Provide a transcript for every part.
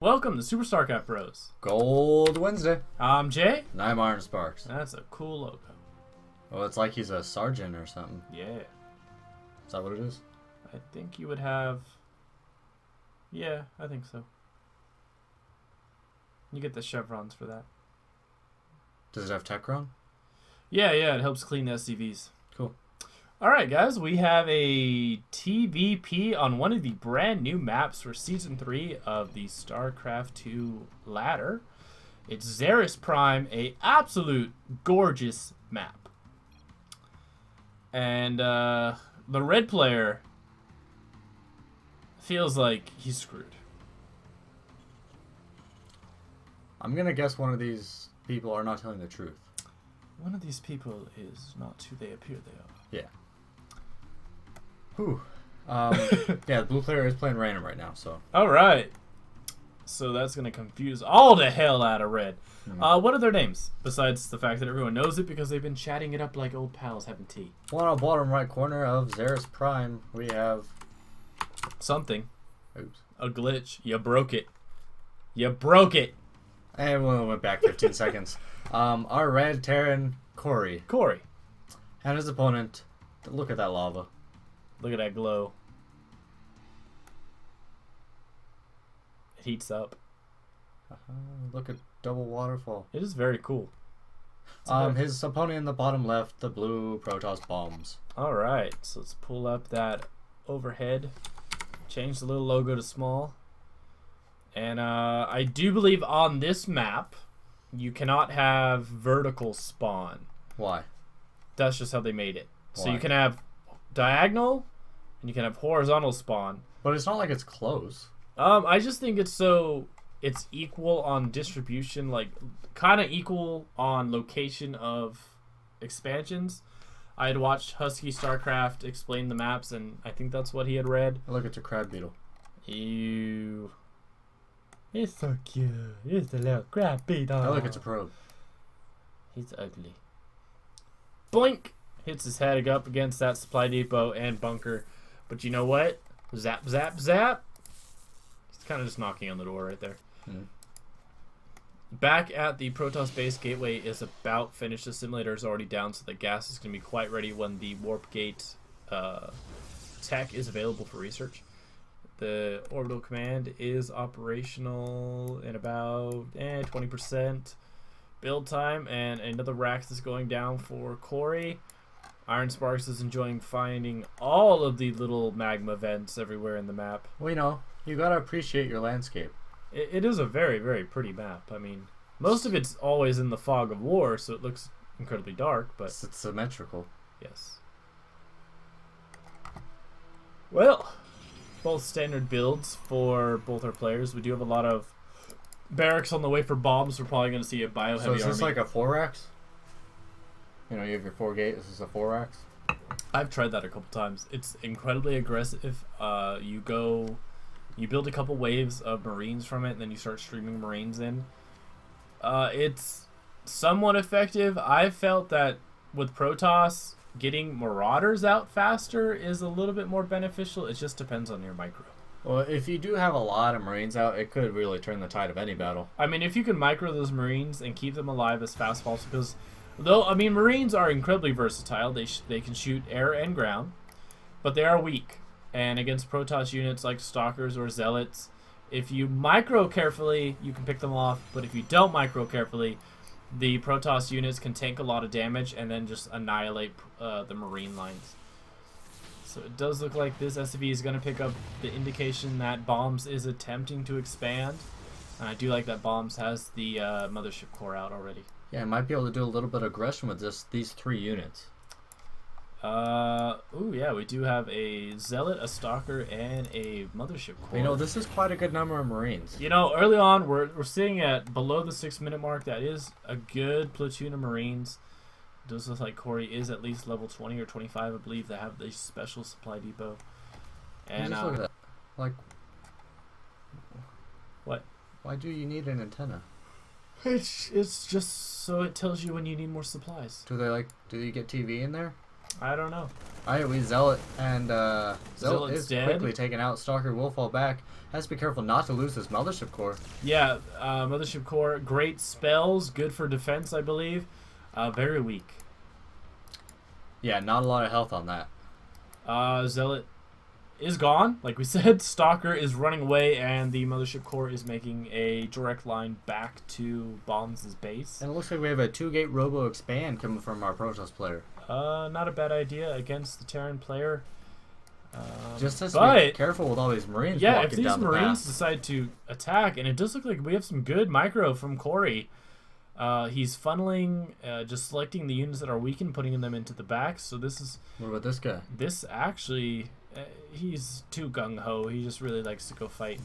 Welcome to SuperStarcraftBros. Gold Wednesday. I'm Jay. And I'm Iron Sparks. That's a cool logo. Oh, it's like he's a sergeant or something. Yeah. Is that what it is? I think you would have... Yeah, I think so. You get the chevrons for that. Does it have Techron? Yeah, it helps clean the SCVs. Cool. Alright guys, we have a TvP on one of the brand new maps for Season 3 of the StarCraft 2 ladder. It's Zerus Prime, a absolute gorgeous map. And the red player feels like he's screwed. I'm gonna guess one of these people are not telling the truth. One of these people is not who they appear they are. Yeah. Whew. Yeah, the blue player is playing random right now, so. Alright. So that's going to confuse all the hell out of red. What are their names? Besides the fact that everyone knows it because they've been chatting it up like old pals having tea. One on the bottom right corner of Zerus Prime, we have... Something. Oops. A glitch. You broke it. You broke it. And we went back 15 seconds. Our red Terran, Corey. Corey. And his opponent, look at that lava. Look at that glow. It heats up. Look at double waterfall. It is very cool. His opponent in the bottom left, the blue Protoss Bombz. Alright, so let's pull up that overhead. Change the little logo to small. And I do believe on this map, you cannot have vertical spawn. Why? That's just how they made it. Why? So you can have diagonal, and you can have horizontal spawn. But it's not like it's close. I just think it's equal on distribution, like kind of equal on location of expansions. I had watched Husky StarCraft explain the maps, and I think that's what he had read. Look, it's a crab beetle. Ew. It's so cute. It's a little crab beetle. Oh, look, it's a probe. He's ugly. Blink! Hits his head up against that supply depot and bunker. But you know what? Zap, zap, zap. He's kind of just knocking on the door right there. Back at the Protoss base, gateway is about finished. The simulator is already down, so the gas is going to be quite ready when the warp gate tech is available for research. The orbital command is operational in about 20% build time, and another Rax is going down for Corey. Iron Sparks is enjoying finding all of the little magma vents everywhere in the map. Well, you know, you gotta appreciate your landscape. It is a very, very pretty map. I mean, most of it's always in the fog of war, so it looks incredibly dark, but... It's symmetrical. Yes. Well, both standard builds for both our players. We do have a lot of barracks on the way for bombs. We're probably going to see a bio-heavy army. So is this like a 4-rax? You know, you have your 4 gate. This is a 4-rax? I've tried that a couple times. It's incredibly aggressive. You build a couple waves of Marines from it, and then you start streaming Marines in. It's somewhat effective. I've felt that with Protoss, getting Marauders out faster is a little bit more beneficial. It just depends on your micro. Well, if you do have a lot of Marines out, it could really turn the tide of any battle. I mean, if you can micro those Marines and keep them alive as fast as possible, because though, I mean, Marines are incredibly versatile. They can shoot air and ground, but they are weak. And against Protoss units like Stalkers or Zealots, if you micro carefully, you can pick them off. But if you don't micro carefully, the Protoss units can tank a lot of damage and then just annihilate the Marine lines. So it does look like this SCV is going to pick up the indication that Bombz is attempting to expand. And I do like that Bombz has the mothership core out already. Yeah, it might be able to do a little bit of aggression with these 3 units. Ooh, yeah, we do have a Zealot, a Stalker, and a mothership core. You know, this is quite a good number of Marines. You know, early on, we're sitting at below the 6-minute mark. That is a good platoon of Marines. It does look like Corey is at least level 20 or 25, I believe, that have the special supply depot. And just look at that. Like, what? Why do you need an antenna? It's just so it tells you when you need more supplies. Do you get TV in there? I don't know. Alright, we Zealot, and Zealot Zealot's is dead. quickly taken out. Stalker will fall back. Has to be careful not to lose his Mothership Core. Yeah, Mothership Core, great spells, good for defense, I believe. Very weak. Yeah, not a lot of health on that. Zealot is gone, like we said. Stalker is running away, and the Mothership Core is making a direct line back to Bombz' base. And it looks like we have a 2-gate Robo Expand coming from our Protoss player. Not a bad idea against the Terran player. Just has to be careful with all these Marines. Yeah, walking if these down the Marines path. decide to attack, and it does look like we have some good micro from Corey. He's funneling, just selecting the units that are weak and putting them into the back. So this is... What about this guy? This actually... he's too gung-ho. He just really likes to go fight.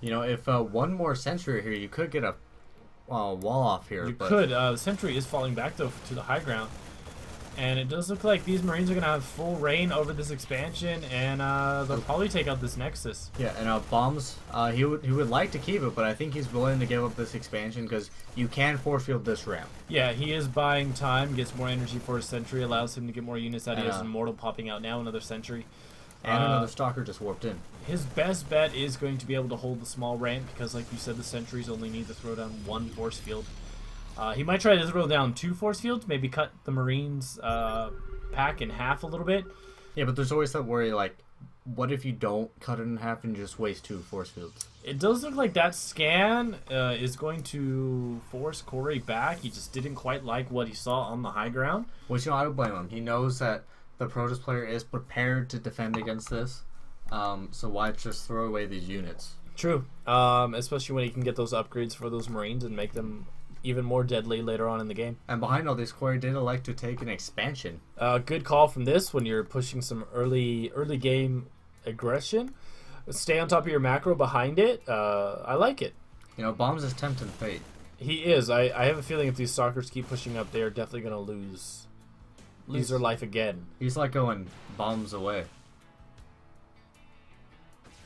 You know, if one more sentry here, you could get a wall off here. You but could. The sentry is falling back, though, to the high ground. And it does look like these Marines are going to have full reign over this expansion, and they'll probably take out this Nexus. Yeah, and Bombz, he would like to keep it, but I think he's willing to give up this expansion because you can force field this ramp. Yeah, he is buying time, gets more energy for his sentry, allows him to get more units out. He has an Immortal popping out now, another sentry. And another Stalker just warped in. His best bet is going to be able to hold the small ramp because, like you said, the sentries only need to throw down one force field. He might try to throw down 2 force fields, maybe cut the Marines' pack in half a little bit. Yeah, but there's always that worry, like, what if you don't cut it in half and just waste 2 force fields? It does look like that scan is going to force Corey back. He just didn't quite like what he saw on the high ground. Which, you know, I don't blame him. He knows that the Protoss player is prepared to defend against this, so why just throw away these units? True, especially when he can get those upgrades for those Marines and make them even more deadly later on in the game. And behind all this, Corey did elect to take an expansion. Good call from this when you're pushing some early game aggression. Stay on top of your macro behind it. I like it. You know, Bombz is tempting fate. He is. I have a feeling if these stalkers keep pushing up, they're definitely going to lose their life again. He's like going bombs away.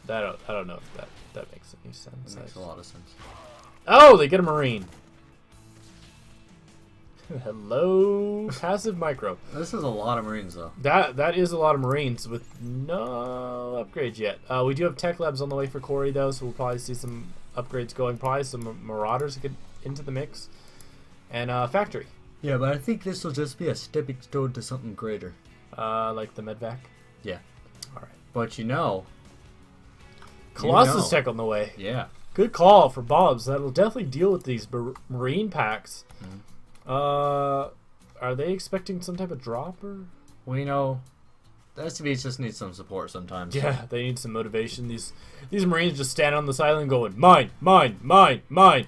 I don't know if that makes any sense. It makes a lot of sense. Oh, they get a Marine. Hello, passive micro. This is a lot of Marines, though. That is a lot of Marines with no upgrades yet. We do have tech labs on the way for Corey, though, so we'll probably see some upgrades going. Probably some Marauders get into the mix. And factory. Yeah, but I think this will just be a stepping stone to something greater. Like the medvac. Yeah. All right. But you know... Colossus tech on the way. Yeah. Good call for Bombz. That'll definitely deal with these Marine packs. Mm-hmm. Are they expecting some type of drop or? Well, you know, the SCVs just need some support sometimes. Yeah, they need some motivation. These Marines just stand on the island going, mine, mine, mine, mine.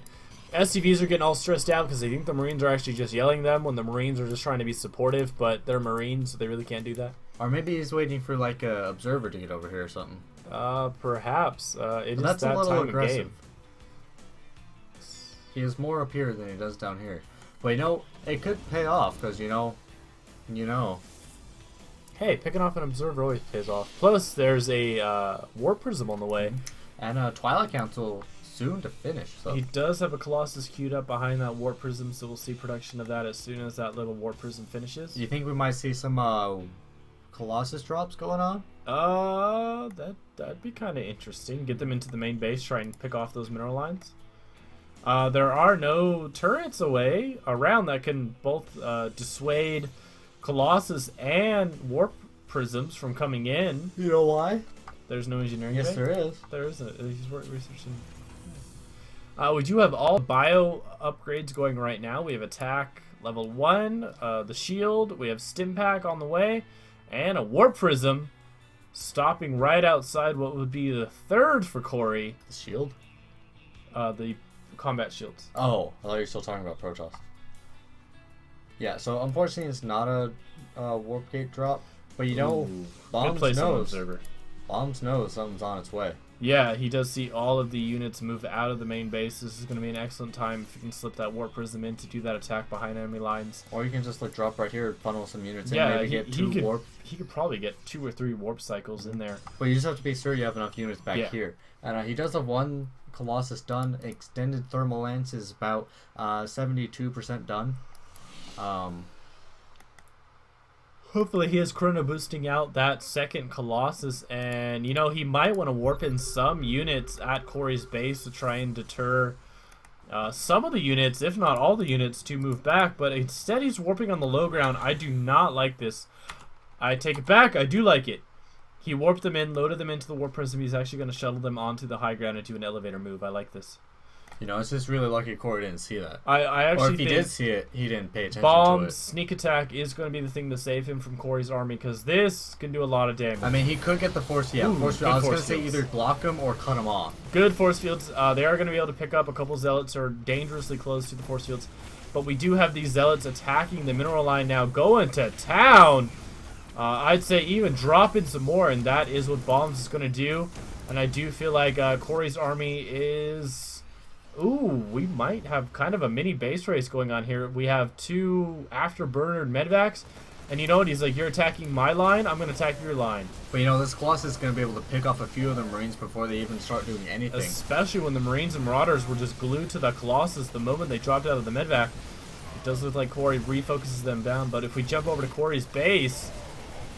SCVs are getting all stressed out because they think the Marines are actually just yelling them when the Marines are just trying to be supportive, but they're Marines, so they really can't do that. Or maybe he's waiting for, like, a observer to get over here or something. Perhaps. It is That's that a little time aggressive. of game. He is more up here than he does down here. But, you know, it could pay off because, you know. Hey, picking off an observer always pays off. Plus, there's a War Prism on the way. And Twilight Council soon to finish. So. He does have a Colossus queued up behind that War Prism, so we'll see production of that as soon as that little War Prism finishes. Do you think we might see some Colossus drops going on? That'd be kind of interesting. Get them into the main base, try and pick off those mineral lines. There are no turrets around that can both dissuade Colossus and Warp Prisms from coming in. You know why? There's no engineering. Yes, bay? there is. There isn't. He's researching. We do have all bio upgrades going right now. We have attack level 1, the shield. We have stim pack on the way, and a Warp Prism stopping right outside what would be the 3rd for Corey. The shield? The combat shields. Oh, I thought you were still talking about Protoss. Yeah, so unfortunately it's not a warp gate drop, but you know, Bombz knows something's on its way. Yeah, he does see all of the units move out of the main base. This is going to be an excellent time if you can slip that Warp Prism in to do that attack behind enemy lines. Or you can just like drop right here, funnel some units in, maybe get warp. He could probably get 2 or 3 warp cycles in there. But you just have to be sure you have enough units back here. And he does have one Colossus done. Extended Thermal Lance is about 72% done. Hopefully he is chrono boosting out that second Colossus, and you know, he might want to warp in some units at Corey's base to try and deter some of the units, if not all the units, to move back, but instead he's warping on the low ground. I do not like this. I take it back, I do like it. He warped them in, loaded them into the warp prism. He's actually going to shuttle them onto the high ground and do an elevator move. I like this. You know, it's just really lucky Corey didn't see that. I actually or if he think did see it, he didn't pay attention Bombz to it. sneak attack is going to be the thing to save him from Corey's army, because this can do a lot of damage. I mean, he could get the force. Yeah, force field. I was going to say either block him or cut him off. Good force fields. They are going to be able to pick up a couple zealots who are dangerously close to the force fields, but we do have these zealots attacking the mineral line now, going to town. I'd say even drop in some more, and that is what Bombz is going to do. And I do feel like Corey's army is... Ooh, we might have kind of a mini base race going on here. We have 2 afterburner medvacs, and you know what? He's like, you're attacking my line, I'm going to attack your line. But you know, this Colossus is going to be able to pick off a few of the Marines before they even start doing anything. Especially when the Marines and Marauders were just glued to the Colossus the moment they dropped out of the medvac. It does look like Corey refocuses them down, but if we jump over to Corey's base...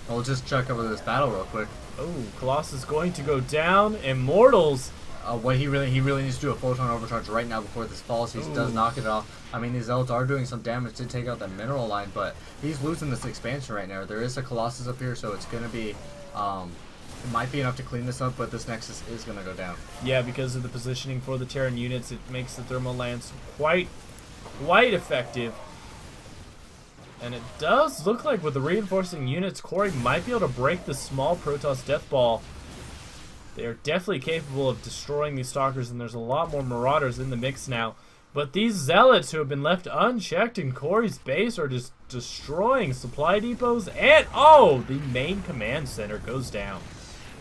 We'll just check over this battle real quick. Oh, Colossus going to go down. Immortals. What he really needs to do a photon overcharge right now before this falls. He does knock it off. I mean, these Zealots are doing some damage to take out that mineral line, but he's losing this expansion right now. There is a Colossus up here, so it's going to be... it might be enough to clean this up, but this Nexus is going to go down. Yeah, because of the positioning for the Terran units, it makes the thermal lance quite effective. And it does look like with the reinforcing units, Corey might be able to break the small Protoss Death Ball. They are definitely capable of destroying these Stalkers, and there's a lot more Marauders in the mix now. But these Zealots who have been left unchecked in Corey's base are just destroying supply depots, and oh, the main command center goes down.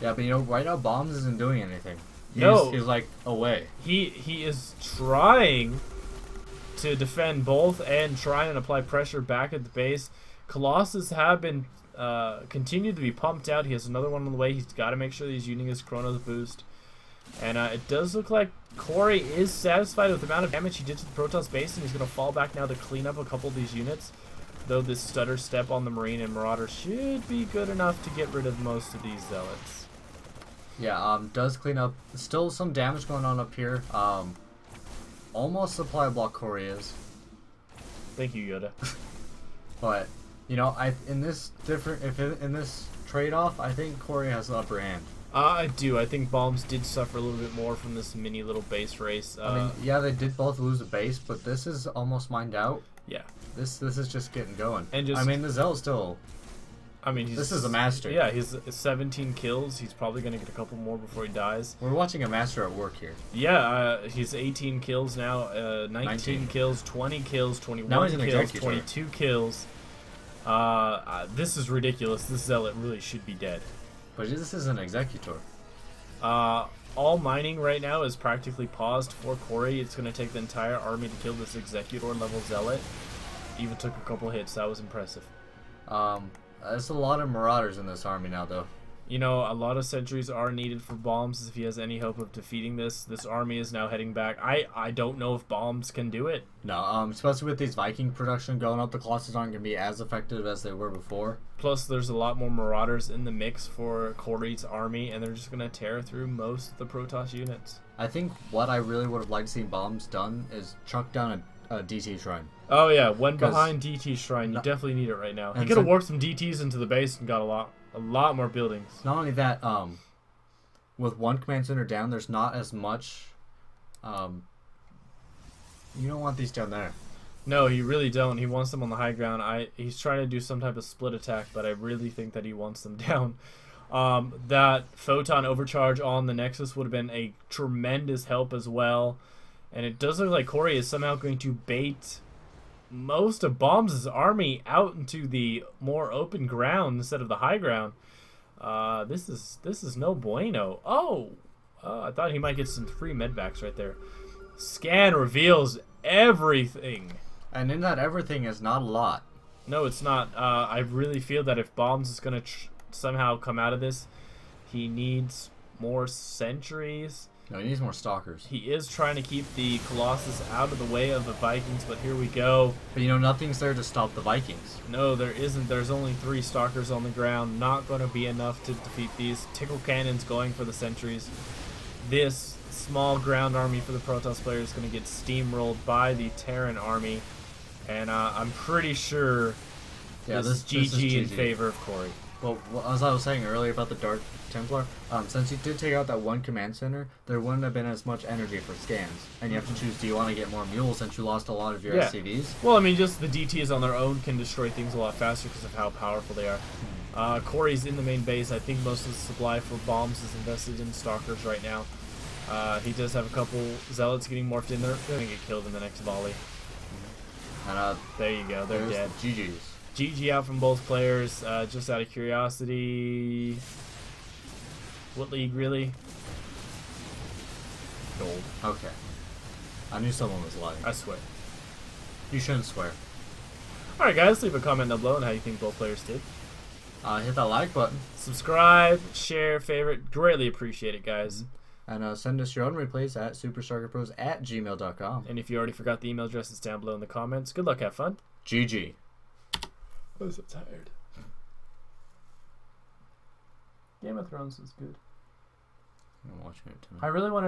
Yeah, but you know, right now Bombz isn't doing anything. He's like away. He is trying to defend both and try and apply pressure back at the base. Colossus have been continued to be pumped out. He has another one on the way. He's got to make sure that he's using his Chronos boost. And it does look like Corey is satisfied with the amount of damage he did to the Protoss base, and he's going to fall back now to clean up a couple of these units. Though this stutter step on the Marine and Marauder should be good enough to get rid of most of these Zealots. Yeah, does clean up. Still some damage going on up here. Almost supply block Corey is. Thank you, Yoda. But you know, in this trade-off, I think Corey has the upper hand. I do. I think Bombz did suffer a little bit more from this mini little base race. I mean, yeah, they did both lose a base, but this is almost mined out. Yeah. This is just getting going. And just, I mean, the Zell's still... I mean, this is a master. Yeah, he's 17 kills. He's probably going to get a couple more before he dies. We're watching a master at work here. Yeah, he's 18 kills now, 19 kills, 20 kills, 21 kills, 22 kills. This is ridiculous. This Zealot really should be dead. But this is an Executor. All mining right now is practically paused for Corey. It's going to take the entire army to kill this Executor level Zealot. Even took a couple hits. That was impressive. There's a lot of Marauders in this army now, though. You know, a lot of sentries are needed for Bombz if he has any hope of defeating this. This army is now heading back. I don't know if Bombz can do it. No, especially with these Viking production going up, the Colossus aren't going to be as effective as they were before. Plus, there's a lot more Marauders in the mix for Corey's army, and they're just going to tear through most of the Protoss units. I think what I really would have liked to see Bombz done is chuck down a DT Shrine. Oh yeah, when behind DT Shrine, you definitely need it right now. He could have warped some DTs into the base and got a lot more buildings. Not only that, with one command center down, there's not as much. You don't want these down there. No, you really don't. He wants them on the high ground. He's trying to do some type of split attack, but I really think that he wants them down. That photon overcharge on the Nexus would have been a tremendous help as well. And it does look like Corey is somehow going to bait most of Bombz's army out into the more open ground instead of the high ground. This is no bueno. I thought he might get some free medvacs right there. Scan reveals everything. And in that everything is not a lot. No, it's not. I really feel that if Bombz is going to somehow come out of this, he needs more sentries. No, he needs more stalkers. He is trying to keep the Colossus out of the way of the Vikings, but here we go. But you know, nothing's there to stop the Vikings. No, there isn't. There's only 3 Stalkers on the ground. Not going to be enough to defeat these. Tickle Cannon's going for the sentries. This small ground army for the Protoss player is going to get steamrolled by the Terran army. And I'm pretty sure this is GG in favor of Corey. Well, as I was saying earlier about the Dark Templar, since you did take out that one command center, there wouldn't have been as much energy for scans. And you have to choose, do you want to get more mules since you lost a lot of your SCVs? Well, I mean, just the DTs on their own can destroy things a lot faster because of how powerful they are. Corey's in the main base. I think most of the supply for Bombz is invested in Stalkers right now. He does have a couple Zealots getting morphed in there. They're going to get killed in the next volley. And there you go. They're dead. GG's. GG out from both players. Just out of curiosity, what league really? Gold. Okay. I knew someone was lying. I swear. You shouldn't swear. Alright guys, leave a comment down below on how you think both players did. Hit that like button. Subscribe, share, favorite. Greatly appreciate it, guys. And send us your own replays at SuperStarcraftBros@gmail.com. And if you already forgot the email address, it's down below in the comments. Good luck, have fun. GG. I'm so tired. Game of Thrones is good. I'm watching it tonight. I really want to